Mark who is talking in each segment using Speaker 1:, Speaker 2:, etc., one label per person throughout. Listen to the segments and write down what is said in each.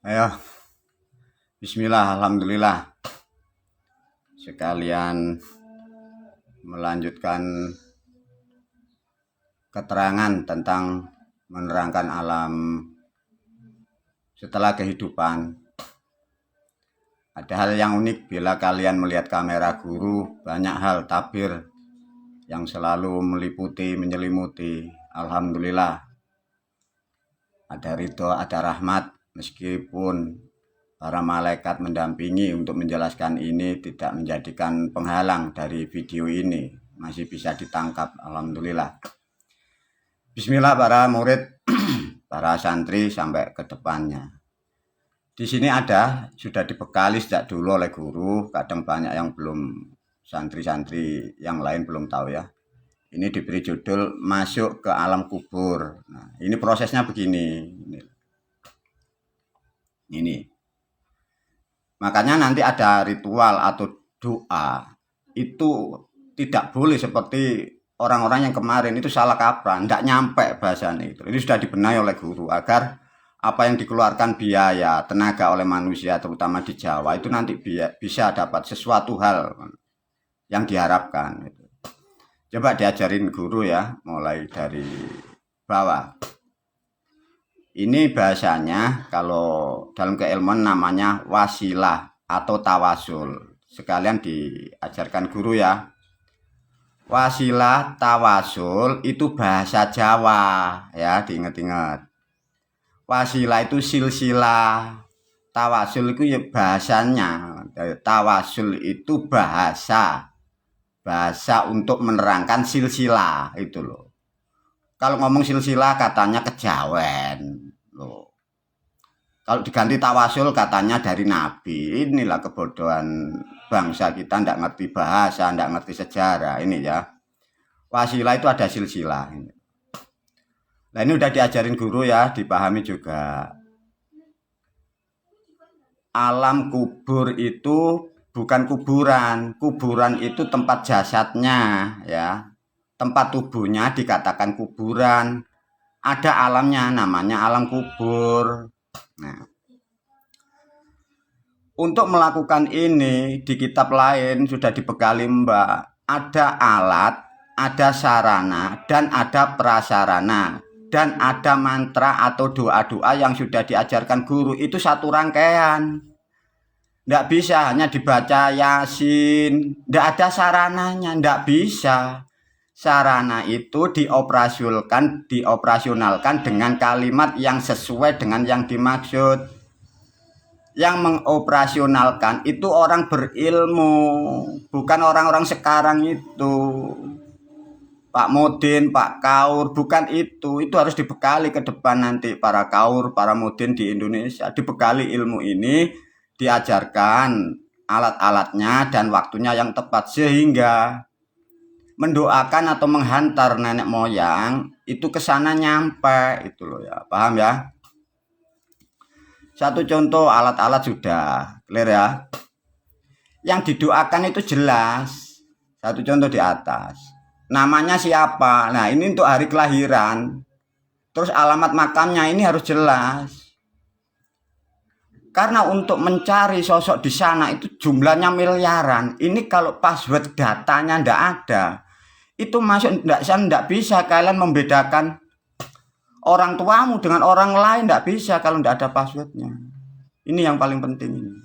Speaker 1: Ayo, bismillah, alhamdulillah. Sekalian melanjutkan keterangan tentang menerangkan alam setelah kehidupan. Ada hal yang unik bila kalian melihat kamera guru, banyak hal tabir yang selalu meliputi, menyelimuti. Alhamdulillah. Ada ridho, ada rahmat, meskipun para malaikat mendampingi untuk menjelaskan ini tidak menjadikan penghalang dari video ini. Masih bisa ditangkap, alhamdulillah. Bismillah para murid, para santri sampai ke depannya. Di sini sudah dibekali sejak dulu oleh guru, kadang banyak yang belum, santri-santri yang lain belum tahu ya. Ini diberi judul Masuk ke Alam Kubur. Nah, ini prosesnya begini. Ini. Makanya nanti ada ritual atau doa. Itu tidak boleh seperti orang-orang yang kemarin itu salah kaprah, tidak nyampe bahasanya itu. Ini sudah dibenahi oleh guru agar apa yang dikeluarkan biaya, tenaga oleh manusia terutama di Jawa itu nanti bisa dapat sesuatu hal yang diharapkan. Coba diajarin guru ya, mulai dari bawah. Ini bahasanya kalau dalam keilmuan namanya wasilah atau tawasul. Sekalian diajarkan guru ya. Wasilah, tawasul itu bahasa Jawa ya, diingat-ingat. Wasilah itu silsilah, tawasul itu ya bahasanya. Tawasul itu bahasa untuk menerangkan silsilah itu loh. Kalau ngomong silsilah katanya kejawen loh. Kalau diganti tawasul katanya dari Nabi. Inilah kebodohan bangsa kita, ndak ngerti bahasa, ndak ngerti sejarah ini ya. Wasilah itu ada silsilah. Nah ini udah diajarin guru ya, dipahami juga. Alam kubur itu bukan kuburan. Kuburan itu tempat jasadnya ya. Tempat tubuhnya dikatakan kuburan. Ada alamnya namanya alam kubur. Nah, untuk melakukan ini di kitab lain sudah dibekali Mbak. Ada alat, ada sarana, dan ada prasarana. Dan ada mantra atau doa-doa yang sudah diajarkan guru. Itu satu rangkaian. Nggak bisa hanya dibaca Yasin, nggak ada sarananya, nggak bisa. Sarana itu dioperasionalkan dengan kalimat yang sesuai dengan yang dimaksud. Yang mengoperasionalkan itu orang berilmu, bukan orang-orang sekarang itu. Pak Mudin, Pak Kaur, bukan itu. Itu harus dibekali ke depan nanti para Kaur, para Mudin di Indonesia. Dibekali ilmu ini, diajarkan alat-alatnya dan waktunya yang tepat sehingga mendoakan atau menghantar nenek moyang itu ke sana nyampe itu loh ya. Paham ya? Satu contoh alat-alat sudah clear ya. Yang didoakan itu jelas. Satu contoh di atas. Namanya siapa? Nah, ini untuk hari kelahiran. Terus alamat makamnya ini harus jelas. Karena untuk mencari sosok di sana itu jumlahnya miliaran. Ini kalau password datanya ndak ada, itu masuk ndak bisa kalian membedakan orang tuamu dengan orang lain, ndak bisa kalau ndak ada passwordnya. Ini yang paling penting ini.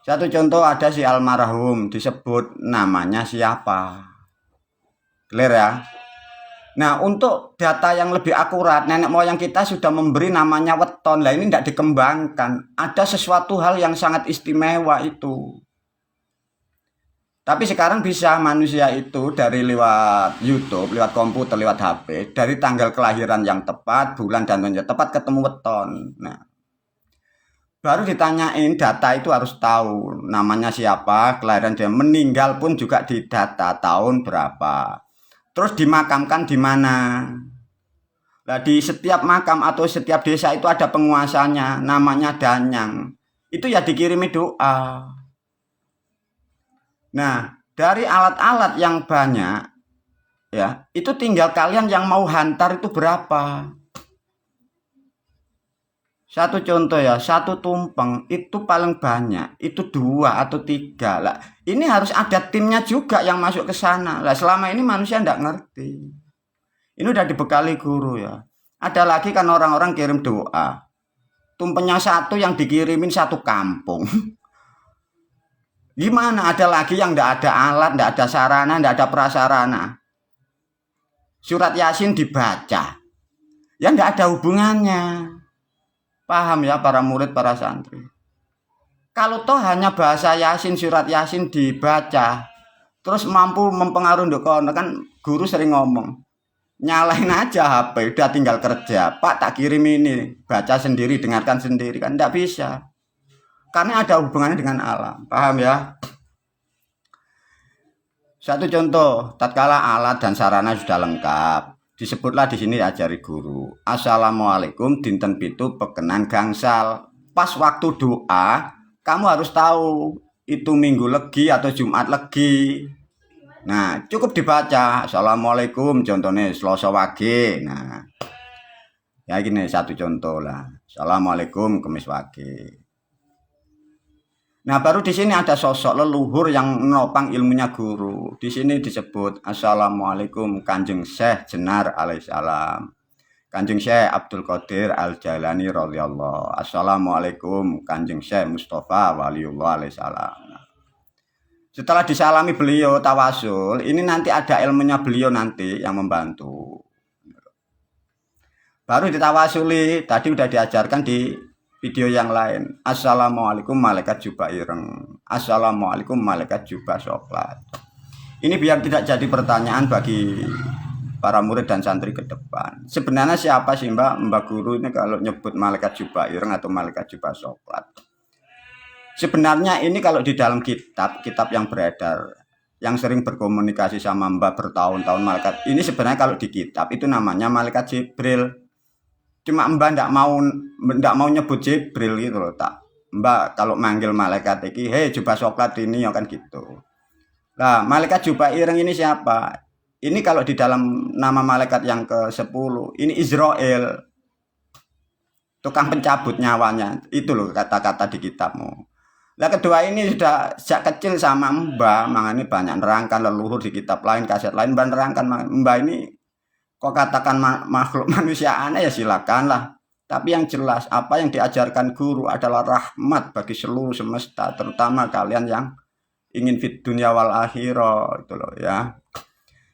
Speaker 1: Satu contoh ada si almarhum disebut namanya siapa. Clear ya? Nah, untuk data yang lebih akurat, nenek moyang kita sudah memberi namanya weton. Lah ini tidak dikembangkan. Ada sesuatu hal yang sangat istimewa itu. Tapi sekarang bisa manusia itu dari lewat YouTube, lewat komputer, lewat HP, dari tanggal kelahiran yang tepat, bulan dan tahun yang tepat ketemu weton. Nah, baru ditanyain data itu harus tahu namanya siapa, kelahiran dia, meninggal pun juga didata tahun berapa. Terus dimakamkan di mana? Nah, di setiap makam atau setiap desa itu ada penguasanya, namanya danyang. Itu ya dikirimi doa. Nah, dari alat-alat yang banyak, ya, itu tinggal kalian yang mau hantar itu berapa. Satu contoh ya, satu tumpeng itu paling banyak itu 2 atau 3 lah. Ini harus ada timnya juga yang masuk ke sana lah. Selama ini manusia nggak ngerti. Ini udah dibekali guru ya. Ada lagi kan orang-orang kirim doa, tumpengnya satu yang dikirimin satu kampung. Gimana? Ada lagi yang nggak ada alat, nggak ada sarana, nggak ada prasarana. Surat Yasin dibaca, ya nggak ada hubungannya. Paham ya para murid, para santri. Kalau toh hanya bahasa Yasin, surat Yasin dibaca, terus mampu mempengaruhi dokono, kan guru sering ngomong, nyalain aja HP, udah tinggal kerja. Pak tak kirim ini, baca sendiri, dengarkan sendiri, kan nggak bisa. Karena ada hubungannya dengan alam, paham ya? Satu contoh, tatkala alat dan sarana sudah lengkap, disebutlah di sini diajari guru. Assalamualaikum dinten pitu pekenan gangsal. Pas waktu doa, kamu harus tahu itu minggu legi atau Jumat legi. Nah, cukup dibaca Assalamualaikum, contohnya Selasa wage. Nah, ya gini satu contoh lah. Assalamualaikum Kamis wage. Nah, baru di sini ada sosok leluhur yang menopang ilmunya guru. Di sini disebut Assalamualaikum Kanjeng Syekh Jenar alaihissalam. Kanjeng Syekh Abdul Qadir Al-Jailani radhiyallahu. Assalamualaikum Kanjeng Syekh Mustafa Waliullah alaihissalam. Setelah disalami beliau tawasul, ini nanti ada ilmunya beliau nanti yang membantu. Baru ditawasuli, tadi udah diajarkan di video yang lain. Assalamualaikum malaikat jubah ireng. Assalamualaikum malaikat jubah coklat. Ini biar tidak jadi pertanyaan bagi para murid dan santri ke depan. Sebenarnya siapa sih Mbak Guru ini kalau nyebut malaikat jubah ireng atau malaikat jubah coklat? Sebenarnya ini kalau di dalam kitab yang beredar, yang sering berkomunikasi sama Mbak bertahun-tahun malaikat, ini sebenarnya kalau di kitab itu namanya malaikat Jibril. Cuma Mbak ndak mau nyebut Jibril gitu loh, tak. Mbak kalau manggil malaikat iki, "Hei jubah coklat ini," ya kan gitu. Nah, malaikat jubah ireng ini siapa? Ini kalau di dalam nama malaikat yang ke-10, ini Israel. Tukang pencabut nyawanya. Itu loh kata-kata di kitabmu. Nah, kedua ini sudah sejak kecil sama Mbak, makanya banyak nerangkan leluhur di kitab lain, kaset lain, Mbak nerangkan Mbak ini kok katakan makhluk manusia aneh ya silakanlah. Tapi yang jelas apa yang diajarkan guru adalah rahmat bagi seluruh semesta, terutama kalian yang ingin fit dunia wal akhirah itu loh ya.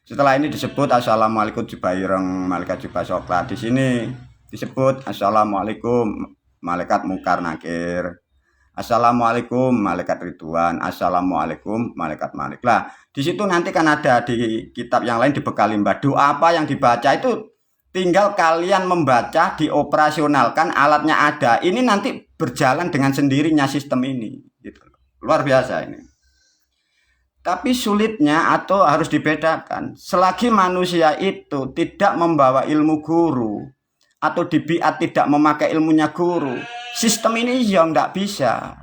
Speaker 1: Setelah ini disebut Assalamualaikum jubah ireng malaikat jubah coklat. Di sini disebut Assalamualaikum malaikat mungkar nakir. Assalamualaikum malaikat Ridwan. Assalamualaikum malaikat Malik. Lah, di situ nanti kan ada di kitab yang lain dibekali Mbak. Doa apa yang dibaca itu tinggal kalian membaca, dioperasionalkan, alatnya ada. Ini nanti berjalan dengan sendirinya sistem ini. Gitu. Luar biasa ini. Tapi sulitnya atau harus dibedakan. Selagi manusia itu tidak membawa ilmu guru atau di biat tidak memakai ilmunya guru, sistem ini yang tidak bisa.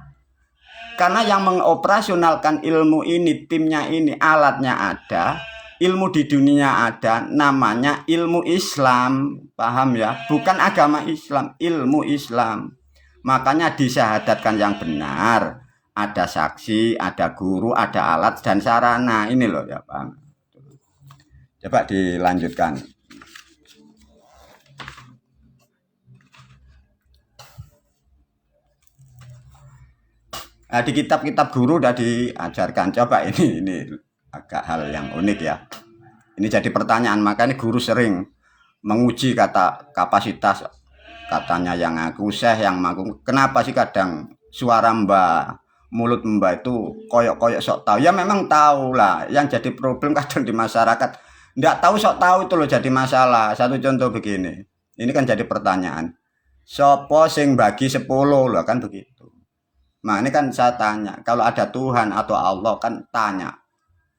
Speaker 1: Karena yang mengoperasionalkan ilmu ini, timnya ini, alatnya ada, ilmu di dunia ada, namanya ilmu Islam. Paham ya? Bukan agama Islam, ilmu Islam. Makanya disyahadatkan yang benar. Ada saksi, ada guru, ada alat dan sarana. Ini loh ya Bang. Coba dilanjutkan. Nah, di kitab-kitab guru udah diajarkan. Coba ini agak hal yang unik ya. Ini jadi pertanyaan, makanya guru sering menguji kata kapasitas katanya yang aku Syekh yang maku. Kenapa sih kadang suara Mbak, mulut Mbak itu koyok-koyok sok tahu? Ya memang tahu lah. Yang jadi problem kadang di masyarakat nggak tahu sok tahu itu loh jadi masalah. Satu contoh begini. Ini kan jadi pertanyaan. Sopo sing bagi 10 loh kan begitu. Nah ini kan saya tanya, kalau ada Tuhan atau Allah kan tanya,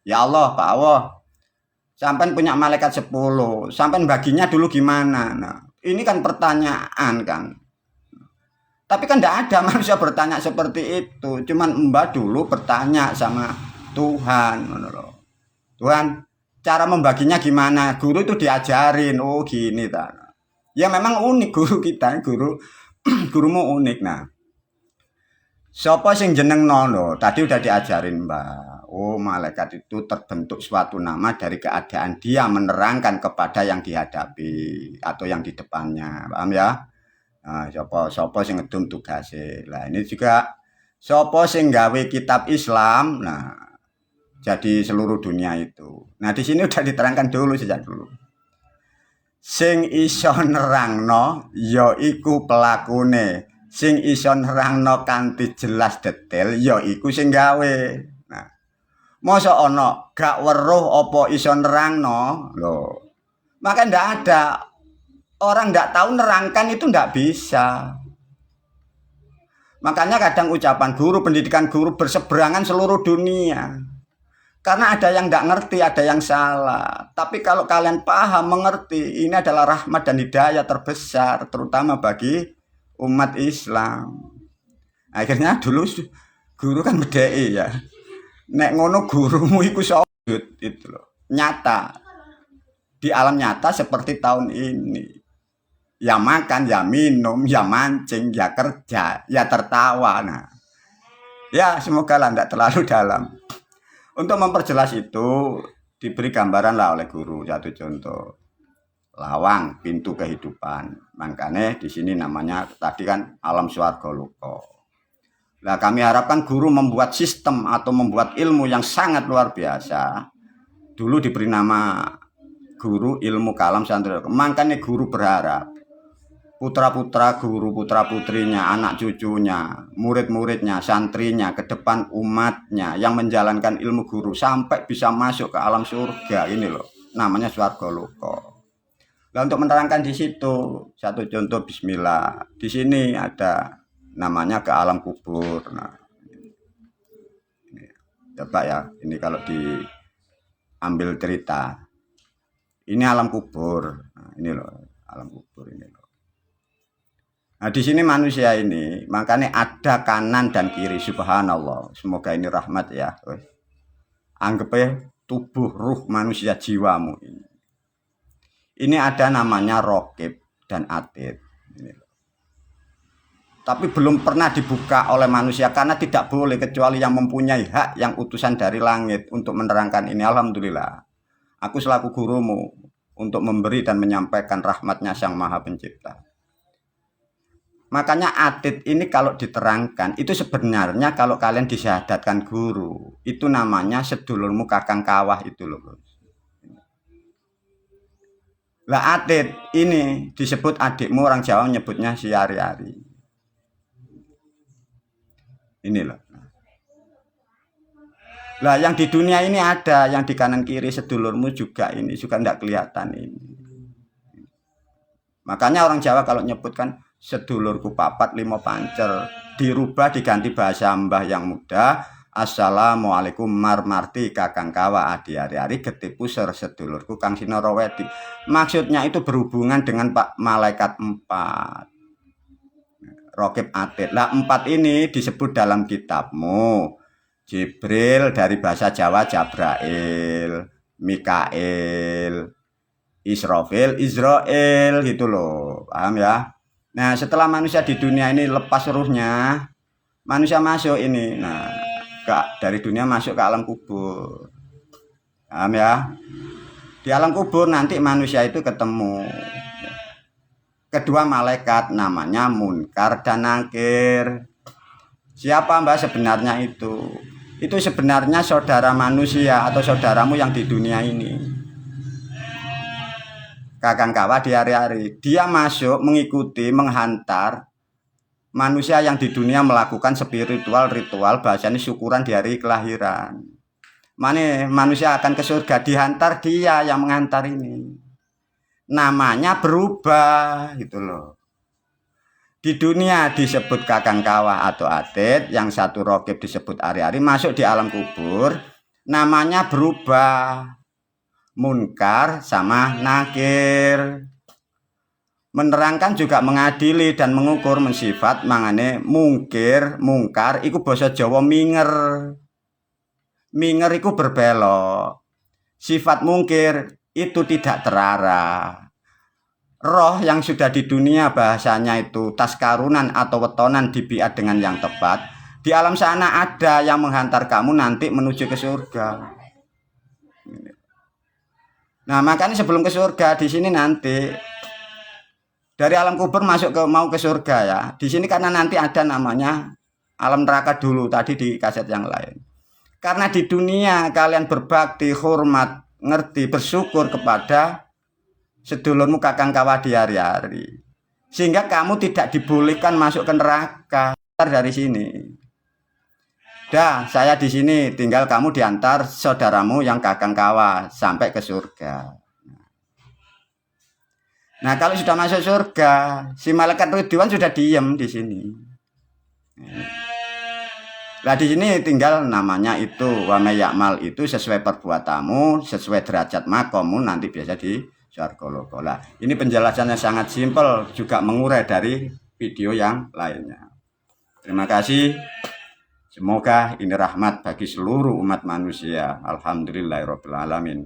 Speaker 1: ya Allah Pak Allah, sampai punya malaikat 10, sampai baginya dulu gimana? Nah ini kan pertanyaan kan. Tapi kan tidak ada manusia bertanya seperti itu, cuman Mbak dulu bertanya sama Tuhan, Tuhan cara membaginya gimana? Guru itu diajarin, oh gini tak. Ya memang unik guru kita, guru gurumu unik. Nah, siapa sing jenengno lho? Tadi udah diajarin Mbak. Oh, malaikat itu terbentuk suatu nama dari keadaan dia menerangkan kepada yang dihadapi atau yang di depannya. Paham ya? Nah, siapa sing ngedum tugase. Lah ini juga siapa sing gawe kitab Islam. Nah, jadi seluruh dunia itu. Nah, di sini udah diterangkan dulu sejak dulu. Sing iso nerangno ya iku pelakune. Sing iso nerangno kanthi jelas detail ya iku sing gawe. Nah, masa ana gak weruh apa iso nerangno? Lho. Maka ndak ada orang ndak tahu nerangkan itu ndak bisa. Makanya kadang ucapan guru, pendidikan guru berseberangan seluruh dunia. Karena ada yang nggak ngerti, ada yang salah. Tapi kalau kalian paham, mengerti, ini adalah rahmat dan hidayah terbesar, terutama bagi umat Islam. Akhirnya dulu guru kan bedai ya. Nek ngono gurumu iku sujud itu loh. Nyata. Di alam nyata seperti tahun ini. Ya makan, ya minum, ya mancing, ya kerja, ya tertawa. Nah, ya semoga lah tidak terlalu dalam. Untuk memperjelas itu diberi gambaran lah oleh guru satu contoh lawang pintu kehidupan. Makanya di sini namanya tadi kan alam swarga luka. Nah kami harapkan guru membuat sistem atau membuat ilmu yang sangat luar biasa. Dulu diberi nama guru ilmu kalam santri. Makanya guru berharap putra-putra guru, putra-putrinya, anak cucunya, murid-muridnya, santrinya, ke depan umatnya yang menjalankan ilmu guru sampai bisa masuk ke alam surga. Ini loh, namanya swarga loka. Nah, untuk menerangkan di situ, satu contoh bismillah. Di sini ada namanya ke alam kubur. Nah, ini, coba ya, ini kalau diambil cerita. Ini alam kubur. Nah, ini loh, alam kubur ini loh. Nah di sini manusia ini makanya ada kanan dan kiri subhanallah. Semoga ini rahmat ya. Anggap ya tubuh ruh manusia jiwamu ini. Ini ada namanya raqib dan atid. Tapi belum pernah dibuka oleh manusia karena tidak boleh kecuali yang mempunyai hak yang utusan dari langit untuk menerangkan ini. Alhamdulillah. Aku selaku gurumu untuk memberi dan menyampaikan rahmatnya Sang Maha Pencipta. Makanya atid ini kalau diterangkan itu sebenarnya kalau kalian disyahadatkan guru itu namanya sedulurmu kakang kawah itu loh. Lah atid ini disebut adikmu, orang Jawa menyebutnya si ari-ari. Ini loh. Lah yang di dunia ini ada, yang di kanan kiri sedulurmu juga ini juga tidak kelihatan ini. Makanya orang Jawa kalau nyebutkan sedulurku papat limo pancer dirubah diganti bahasa mbah yang muda. Assalamualaikum marmarti kakang kawa adi ari-ari getipu ser sedulurku kang sinoraweti. Maksudnya itu berhubungan dengan Pak Malaikat 4 raqib atid. Lah 4 ini disebut dalam kitabmu Jibril dari bahasa Jawa Jabrail, Mikail, Israfil, Israel gitu loh. Paham ya? Nah, setelah manusia di dunia ini lepas ruhnya, manusia masuk ini. Nah, dari dunia masuk ke alam kubur. Paham ya? Di alam kubur nanti manusia itu ketemu kedua malaikat namanya Munkar dan Nakir. Siapa Mbak sebenarnya itu? Itu sebenarnya saudara manusia atau saudaramu yang di dunia ini. Kakang kawah di hari-hari dia masuk mengikuti menghantar manusia yang di dunia melakukan spiritual ritual bahasanya syukuran di hari kelahiran. Mana manusia akan ke surga dihantar dia yang mengantar ini. Namanya berubah gitu loh. Di dunia disebut kakang kawah atau atid, yang satu raqib disebut ari-ari, masuk di alam kubur namanya berubah. Munkar sama nakir. Menerangkan juga mengadili dan mengukur mensifat mangane mungkar iku basa Jawa minger. Minger iku berbelok. Sifat mungkir itu tidak terarah. roh yang sudah di dunia bahasanya itu taskarunan atau wetonan dibiat dengan yang tepat, di alam sana ada yang menghantar kamu nanti menuju ke surga. Nah, makanya sebelum ke surga di sini nanti dari alam kubur masuk ke mau ke surga ya. Di sini karena nanti ada namanya alam neraka dulu tadi di kaset yang lain. Karena di dunia kalian berbakti, hormat, ngerti, bersyukur kepada sedulurmu kakang kawah di hari-hari. Sehingga kamu tidak dibolehkan masuk ke neraka dari sini. Dah, saya di sini, tinggal kamu diantar saudaramu yang kakang kawah sampai ke surga. Nah, kalau sudah masuk surga, si malaikat Ridwan sudah diem di sini. Nah, di sini tinggal namanya itu wa may ya'mal itu sesuai perbuatamu, sesuai derajat makommu nanti biasa di surga lokola. Ini penjelasannya sangat simpel, juga mengurai dari video yang lainnya. Terima kasih. Semoga ini rahmat bagi seluruh umat manusia. Alhamdulillahirabbil alamin.